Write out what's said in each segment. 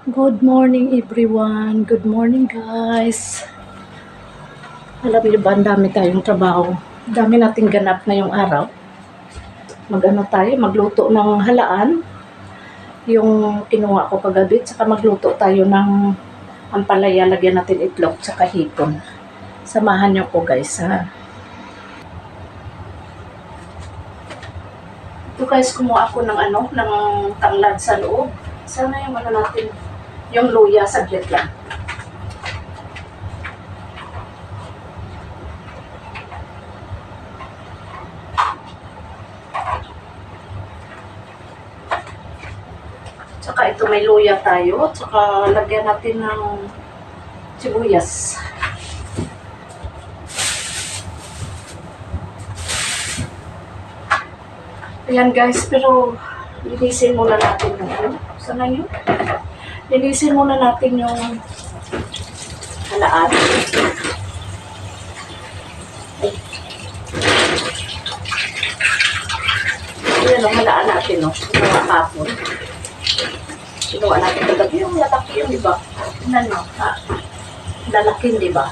Good morning everyone. Good morning guys. Alam niyo ba, ang dami tayong trabaho. Dami nating ganap ngayong araw. Mag-ano tayo, magluto ng halaan. Yung kinuha ko kagabi, tsaka magluto tayo ng ampalaya, lagyan natin itlog, tsaka hipon. Samahan niyo po guys ha. Ito guys, kumuha ako ng ng tanglad sa loob. Sana yung natin, yung luya, saglit lang. Tsaka ito may luya tayo. Tsaka lagyan natin ng sibuyas. Ayan guys, pero linisin muna natin yung sana yun? Linisin muna natin yung halaan. Ayan ang halaan natin, no? Mga kapon. Sinuha natin kagabi yung lalaki yun, di ba? Tingnan nyo, ha? Lalaki, di ba?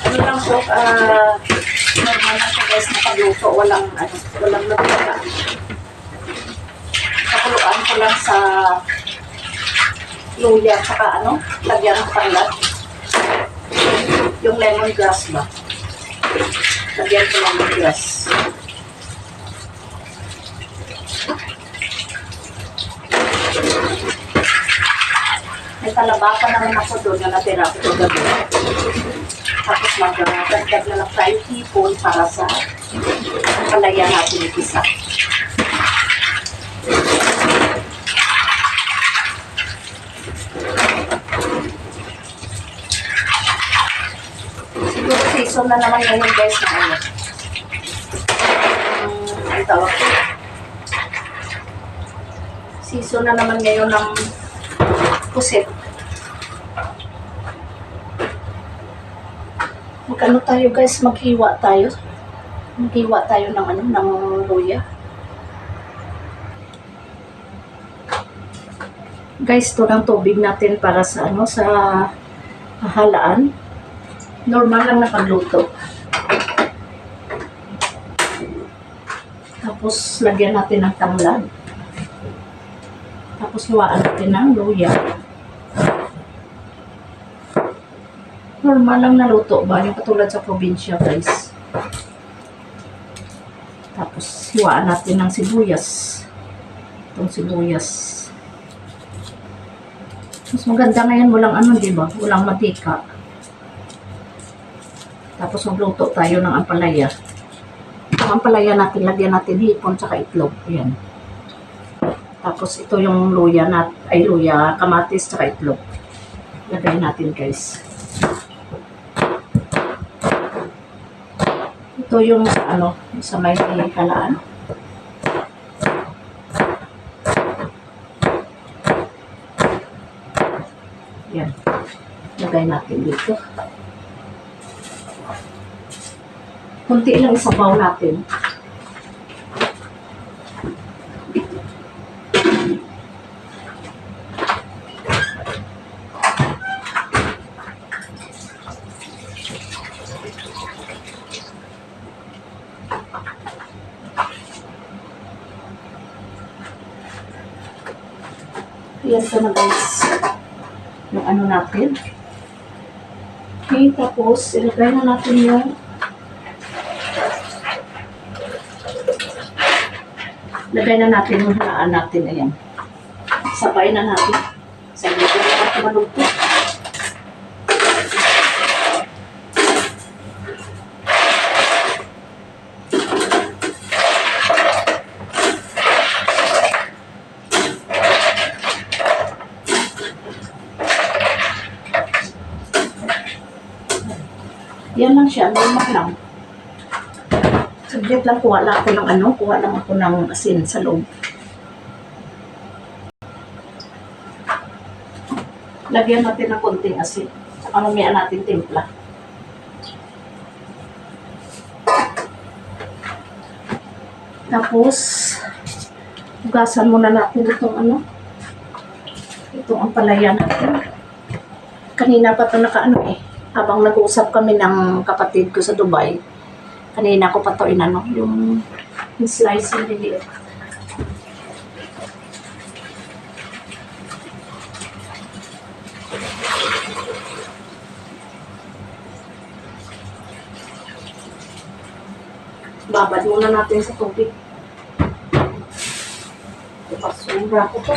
Ano lang po, normal lang siya guys na pagluto, walang nagkaka. Pakuluan ko lang sa luya, saka lagyan ng tanglad. Yung lemongrass ba? Lagyan ko lemongrass. May talaba pa naman ako doon na natira ko gabi. Tapos magdagdag na lang tayo hipon para sa palaya natin isa. Siguro season na naman ngayon guys na ang tawag ko. Season na naman ngayon ng pusit. Mag-ano tayo guys, maghiwa tayo. Maghiwa tayo ng luya. Guys, ito ng tubig natin para sa sa halaan. Normal lang na pagluto. Tapos lagyan natin ng tanglad. Tapos hiwaan natin ng luya. Normal lang na luto ba? Yung katulad sa probinsya guys. Tapos hiwaan natin ng sibuyas. Itong sibuyas. Mas maganda ngayon walang di ba? Walang mantika. Tapos magluto tayo ng ampalaya. Ang ampalaya natin, lagyan natin hipon tsaka itlog. Ayan. Tapos ito yung luya, luya, kamatis tsaka itlog. Lagay natin guys. Ito yung sa may halaan. Yan. Lagay natin dito. Kunti lang isabaw natin. Yan ko na guys. Yung natin. Okay, tapos ilagay na natin yung halaan natin. Ayan. Sabay na natin. Sabay na natin malugto. Yan lang siya, normal lang. Saglit lang, kuha lang ako ng asin sa loob. Lagyan natin ng konting asin. Saka mamaya natin timpla. Tapos, hugasan muna natin itong itong ampalaya natin. Kanina pa ito habang nag-uusap kami ng kapatid ko sa Dubai, kanina ko pa ito yung slice yung liliit. Babad muna natin sa tubig. Basura ko to.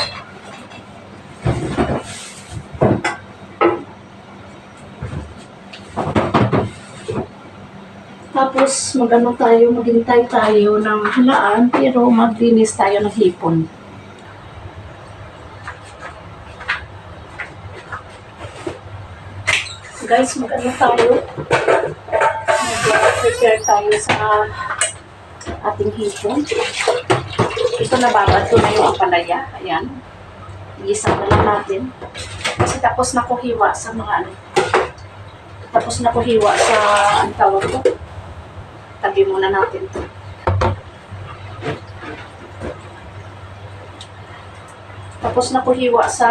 Tapos maghintay tayo ng halaan, pero maglinis tayo ng hipon. Guys, mag-prepare tayo sa ating hipon. Ito nababad ko na yung ampalaya. Ayan. Igisa na lang natin. Kasi tapos na ko hiwa sa ang tawag ko. Tabi muna natin ito. Tapos na ko hiwa sa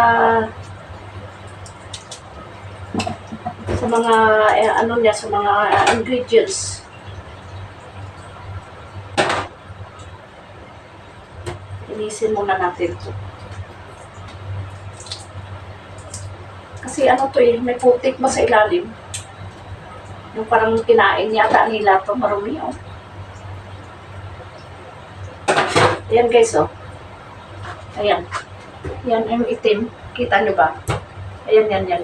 mga sa mga ingredients. Inisin muna natin ito. Kasi may putik ba sa ilalim? Yung parang kinain yata nila ito, marumi oh. Ayan guys oh. Ayan. Yan yung itim. Kita nyo ba? Ayan. Yan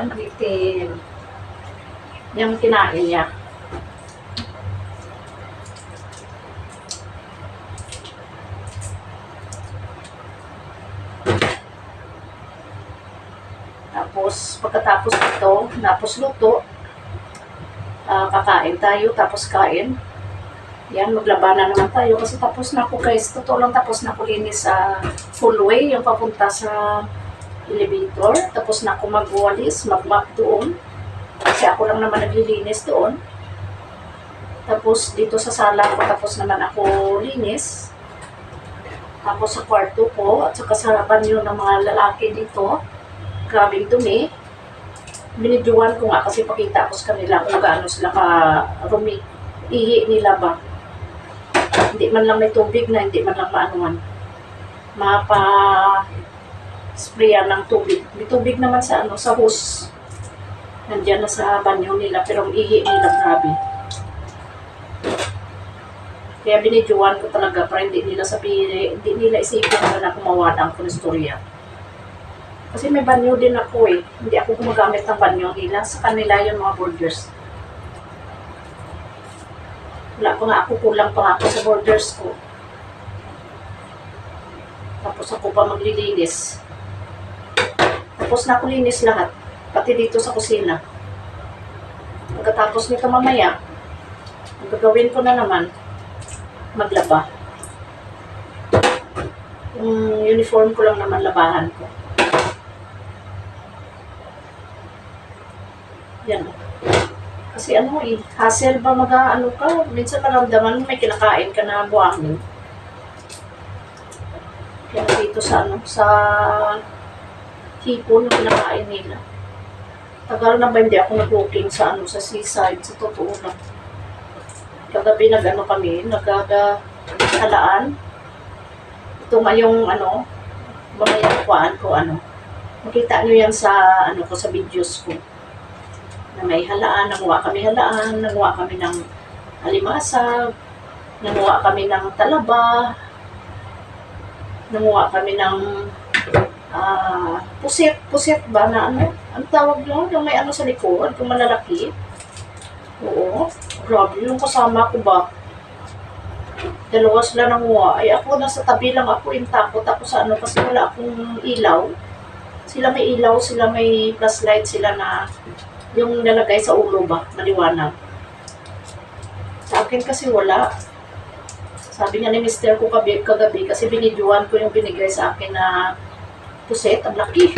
ang itim. Yung kinain niya. Tapos, pagkatapos ito, luto, kakain tayo, tapos kain. Yan, maglabanan naman tayo kasi tapos na ako guys. Totoo lang, tapos na ako linis sa full way, yung papunta sa elevator. Tapos na ako magwalis, mag-map doon. Kasi ako lang naman naglilinis doon. Tapos dito sa sala ko, tapos naman ako linis. Tapos sa kwarto ko, at saka sa banyo ng mga lalaki dito. Grabing dumi. Binidyoan ko nga kasi pakita ko sa kanila kung gaano sila ka-rumi. Ihi nila ba? Hindi man lang may tubig na, hindi man lang maanuan. Mapa-sprayan ng tubig. May tubig naman sa sa hose. Nandiyan na sa banyo nila, pero ang ihi nila grabe. Kaya binidyoan ko talaga para hindi nila isipin na kumawa ang konestorya. Kasi may banyo din ako eh. Hindi ako gumagamit ng banyo nila. Sa kanila yung mga borders. Kulang pa nga ako sa borders ko. Tapos ako pa maglilinis. Tapos na ako linis lahat. Pati dito sa kusina. Pagkatapos nito mamaya, ang gagawin ko na naman, maglaba. Yung uniform ko lang naman labahan ko. Yan. Kasi hassle ba ka? Minsan maramdaman mo may kinakain ka na buhangin. Kaya dito sa hipon na kinakain nila. Tagal na ba hindi ako nag-cooking sa seaside, sa totoo lang. Kagabi kami, naghalaan. Ito nga yung mamaya kuhaan ko Makita nyo yan sa ko sa videos ko. Na may halaan, nanguha kami ng alimasag, nanguha kami ng talaba, nanguha kami ng pusit ba na ang tawag doon, yung may sa likod, yung malalaki. Oo, grabe yung kasama ko ba. Dalawa sila nanguha. Ay ako, nasa tabi lang ako, takot ako sa kasi wala akong ilaw. Sila may ilaw, sila may flashlight, sila na yung nalagay sa ulo ba, maliwanag. Sa akin kasi wala. Sabi niya ni Mr. ko kagabi kasi binidyoan ko yung binigay sa akin na puset, ang laki.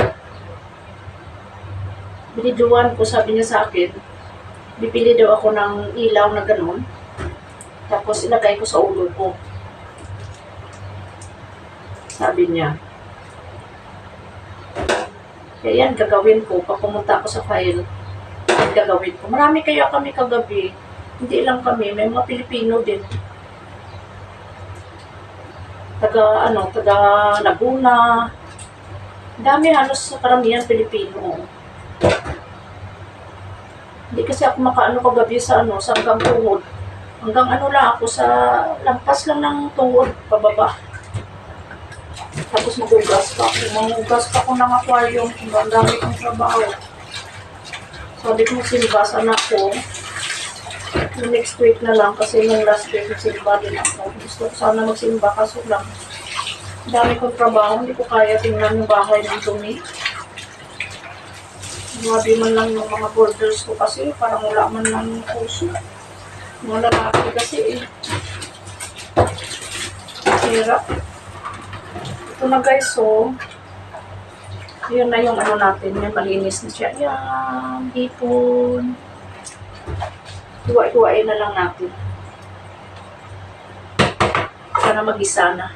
Binidyoan ko, sabi niya sa akin, bibili daw ako ng ilaw na ganun. Tapos ilagay ko sa ulo ko. Sabi niya. Kaya yan, gagawin ko. Pag pumunta ako sa file, gagawin ko. Marami kaya kami kagabi. Hindi lang kami, may mga Pilipino din. Taga Laguna. Dami, halos karamihan Pilipino. Hindi kasi ako makaano kagabi sa sa hanggang tuhod. Hanggang lang ako sa lampas lang ng tuhod, pababa. Tapos magugas pa ako. Magugas pa ako ng aquarium. Ang dami kong trabaho. Sabi ko magsimba sana ako. Next week na lang kasi nung last week magsimba din ako. Gusto ko sana magsimba kaso lang. Dami kong trabaho. Hindi ko kaya tingnan yung bahay ng dumi. Grabe man lang yung mga borders ko kasi parang wala man lang yung puso. Mga lalaki kasi hirap. Ito na guys, so yun na yung natin, yung malinis na siya. Yan, hipon. Hiwa-hiwain na lang natin. Para mag-isa na.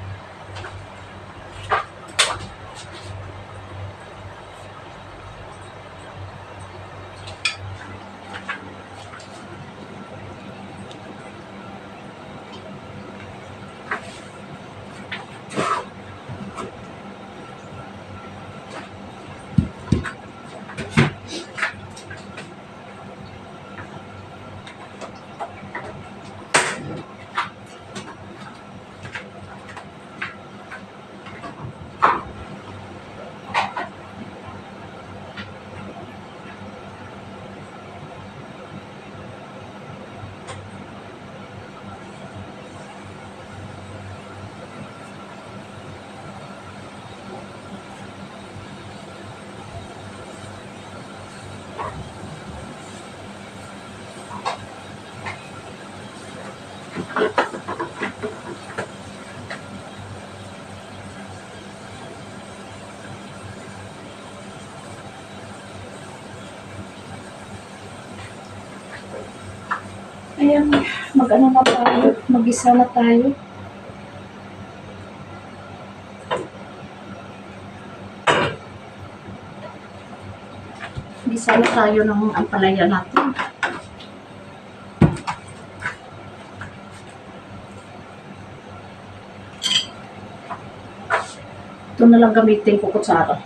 Ayan, mag-ano na tayo, mag-isa na tayo. Mag-isa na tayo ng ampalaya natin. Ito na lang gamitin ko kutsara.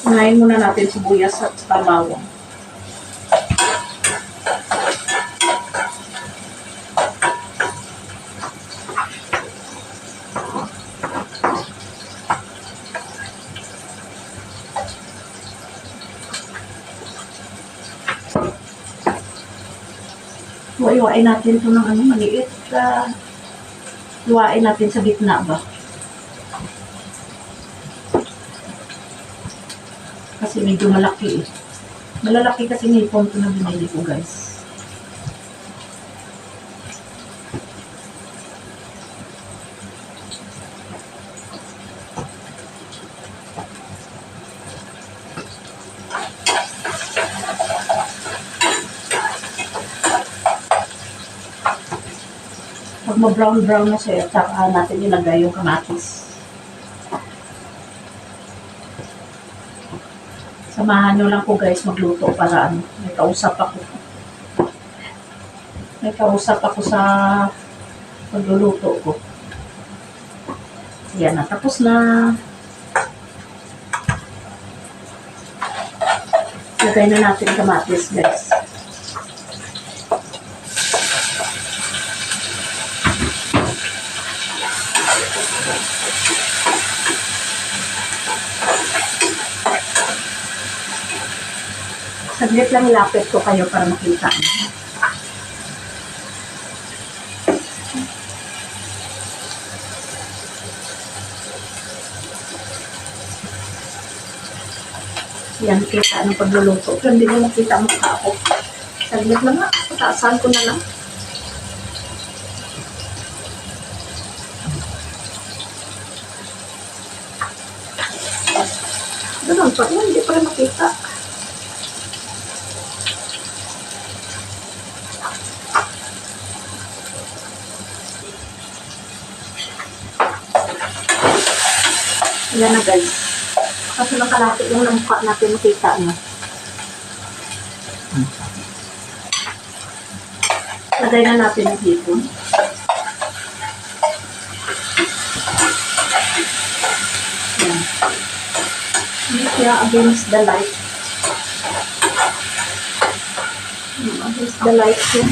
Unahin muna natin sibuyas at bawang. Iwain natin ito ng maliit. Iwain natin sa gitna ba? Kasi medyo malaki eh. Malalaki kasi nipon ito na binili ko guys. Pag ma-brown na siya, tsaka natin ilagay yung kamatis. Samahan nyo lang po guys magluto para may kausap ako. May kausap ako sa pagluluto ko. Yan na, tapos na. Lagay na natin kamatis guys. Saglit lang ilapit ko kayo para makita. Yan, kita ng pagluluto. Pero hindi mo makita mukha ako. Saglit lang nga. Pataasan ko na lang. Ganun pa rin. Hindi pa rin makita. Ayan na guys. Kasi lang kalapit yung mukha natin makita nyo. Lagay na natin yung hipon. Ayan. Hindi siya against the light. Against the light yun.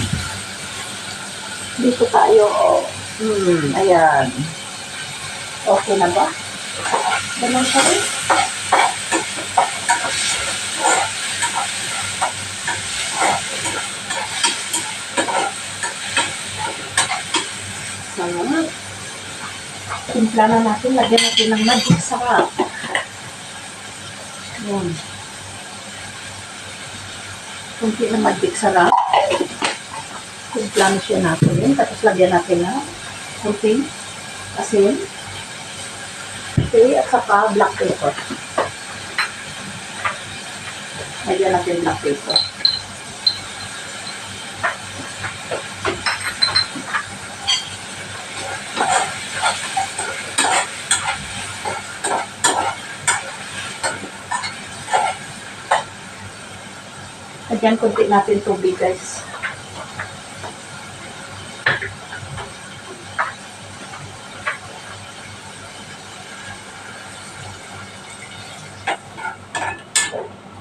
Dito tayo. Ayan. Okay na ba? Ganun pa rin. Ayan. Timpla na natin. Lagyan natin ng magic sarap. Ayan. Kunti na magic sarap. Timpla na siya natin. Tapos lagyan natin na kunting asin. Okay, at saka black pepper. Lagyan natin black pepper. Lagyan kunti natin tubig guys.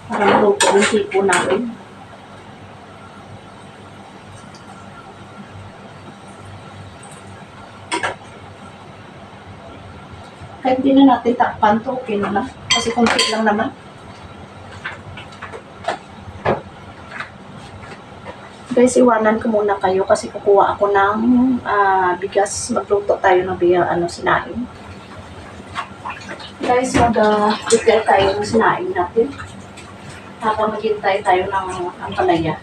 Para maluto yung tipo natin. Kahit hindi na natin takpan to, okay na lang. Kasi kunti lang naman. Guys, iwanan ko muna kayo kasi kukuha ako ng bigas. Magluto tayo ng sinaing. Guys, mag-prepare tayo ng sinaing natin. Habang maghintay tayo ng ampalaya.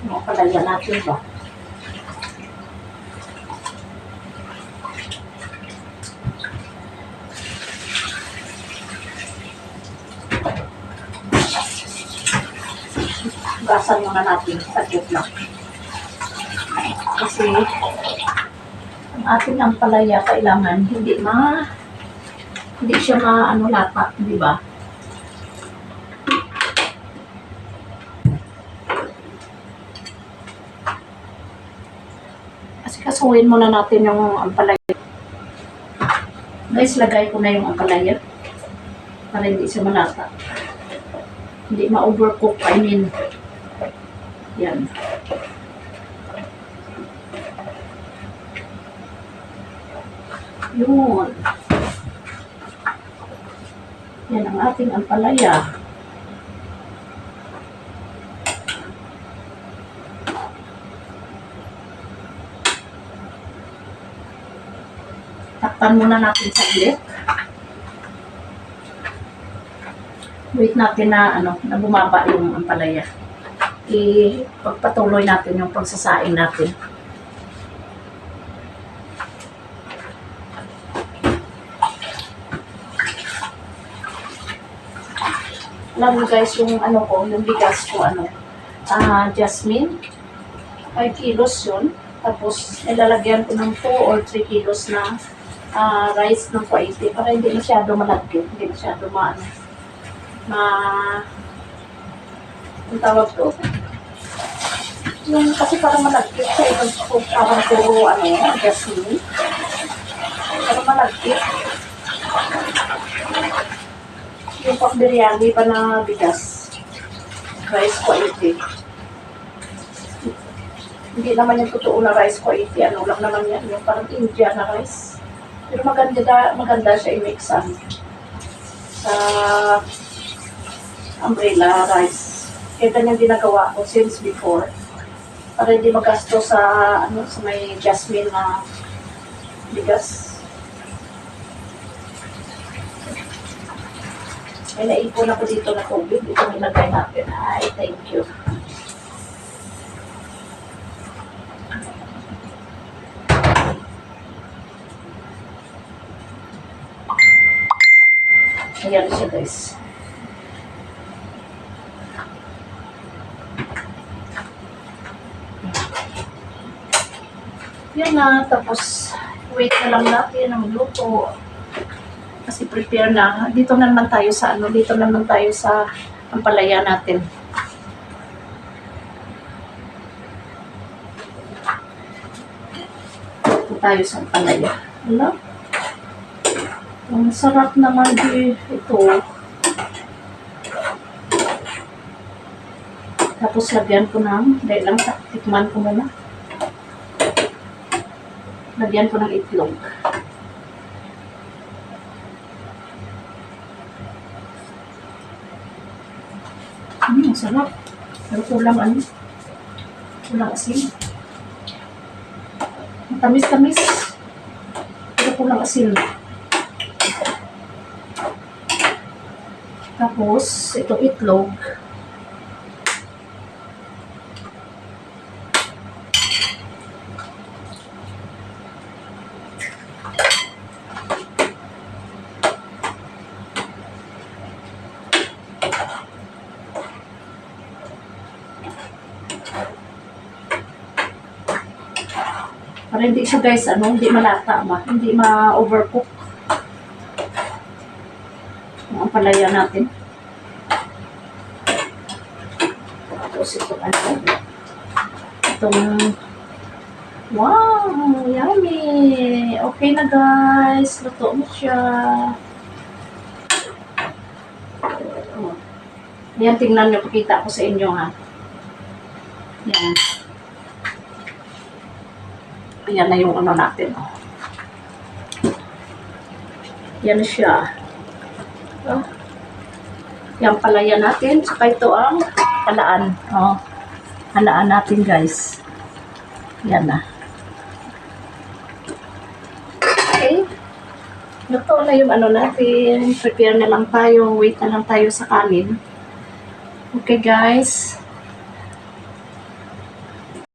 Yung ampalaya natin ba? Gasan muna natin sa lang. Kasi ang ating ampalaya kailangan hindi siya lata, di ba? Kasi kasuhin muna natin yung ampalaya. Guys, lagay ko na yung ampalaya para hindi siya malata. Hindi ma-overcook, I mean. Yan. Yun. Yan ang ating ampalaya. Takpan muna natin saglit. Wait natin na bumaba yung ampalaya. Pagpatuloy natin yung pagsasaing natin. Alam mo guys, yung yung bigas ko, jasmine. 5 kilos yun. Tapos, ilalagyan ko ng 2 or 3 kilos na rice ng kwaiti para hindi masyado malagkit. Hindi masyado ang tawag to. Yung kasi parang malagkit siya. Parang puro, jasmine. Parang malagkit. Yung pang biryani pa na bigas. Rice quality. Hindi naman yung totoo na rice quality. Ano lang naman yan. Yung parang India na rice. Pero maganda siya i-mixan sa umbrella rice. Kaya ganyan ginagawa ko since before. Para hindi magasto sa may jasmine na bigas. May naipon ako dito na tubig. Ito nilagay natin. Ay, thank you. Ayan siya guys. Yan na. Tapos, wait na lang natin ang luto. kasi prepare na. Dito na naman tayo sa dito na naman tayo sa ampalaya natin. Dito tayo sa ampalaya. Wala? Ang sarap naman ito. Tapos lagyan ko ng, dahil lang tikman ko muna. Lagyan ko ng itlog. Ang sarap. Pero kulang kulang asin. Tamis-tamis. Pero kulang asin. Tapos, ito itlog. Para hindi siya guys, hindi malata hindi ma-overcook. Ang palaya natin. Tapos itong wow, yummy. Okay na guys, luto mo siya. Yan, tingnan nyo, pakita ko sa inyo ha. Yan. Ayan na yung natin. Oh. Yan siya. Oh. Yan palaya natin. Saka ito ang halaan. Oh. Halaan natin guys. Yan na. Okay. Luto na yung natin. Prepare na lang tayo. Wait na lang tayo sa kanin. Okay guys.